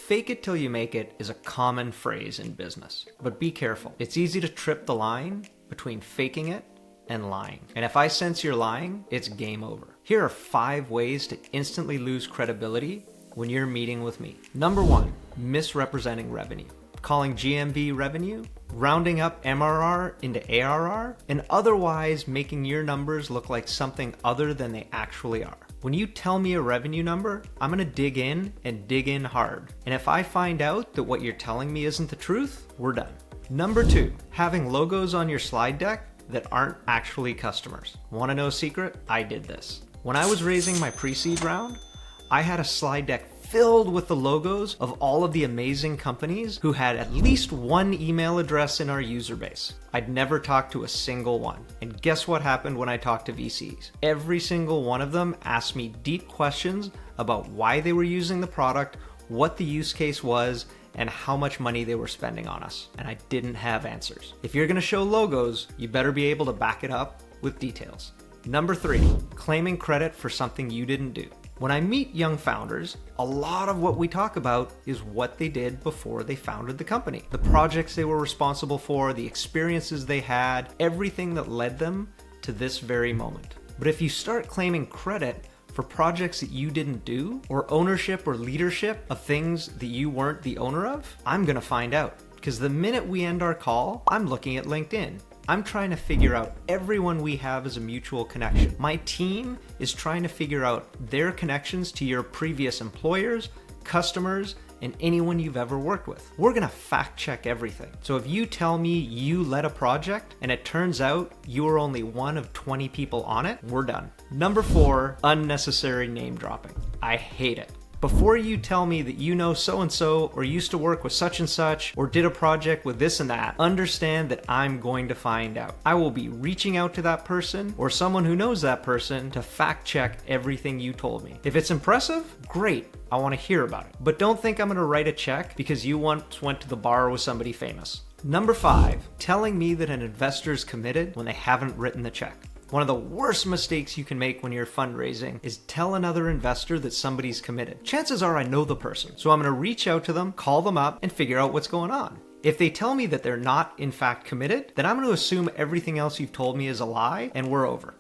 Fake it till you make it is a common phrase in business, but be careful. It's easy to trip the line between faking it and lying. And if I sense you're lying, it's game over. Here are 5 ways to instantly lose credibility when you're meeting with me. Number 1, misrepresenting revenue. Calling GMV revenue, rounding up MRR into ARR, and otherwise making your numbers look like something other than they actually are. When you tell me a revenue number, I'm gonna dig in and dig in hard. And if I find out that what you're telling me isn't the truth, we're done. Number 2, having logos on your slide deck that aren't actually customers. Wanna know a secret? I did this. When I was raising my pre-seed round, I had a slide deck filled with the logos of all of the amazing companies who had at least one email address in our user base. I'd never talked to a single one. And guess what happened when I talked to VCs? Every single one of them asked me deep questions about why they were using the product, what the use case was, and how much money they were spending on us. And I didn't have answers. If you're gonna show logos, you better be able to back it up with details. Number 3, claiming credit for something you didn't do. When I meet young founders, a lot of what we talk about is what they did before they founded the company. The projects they were responsible for, the experiences they had, everything that led them to this very moment. But if you start claiming credit for projects that you didn't do, or ownership or leadership of things that you weren't the owner of, I'm gonna find out. Because the minute we end our call, I'm looking at LinkedIn. I'm trying to figure out everyone we have as a mutual connection. My team is trying to figure out their connections to your previous employers, customers, and anyone you've ever worked with. We're gonna fact check everything. So if you tell me you led a project and it turns out you were only one of 20 people on it, we're done. Number 4, unnecessary name dropping. I hate it. Before you tell me that you know so-and-so, or used to work with such and such, or did a project with this and that, understand that I'm going to find out. I will be reaching out to that person, or someone who knows that person, to fact check everything you told me. If it's impressive, great, I want to hear about it. But don't think I'm going to write a check because you once went to the bar with somebody famous. Number 5, telling me that an investor's committed when they haven't written the check. One of the worst mistakes you can make when you're fundraising is tell another investor that somebody's committed. Chances are I know the person, so I'm going to reach out to them, call them up, and figure out what's going on. If they tell me that they're not in fact committed, then I'm going to assume everything else you've told me is a lie, and we're over.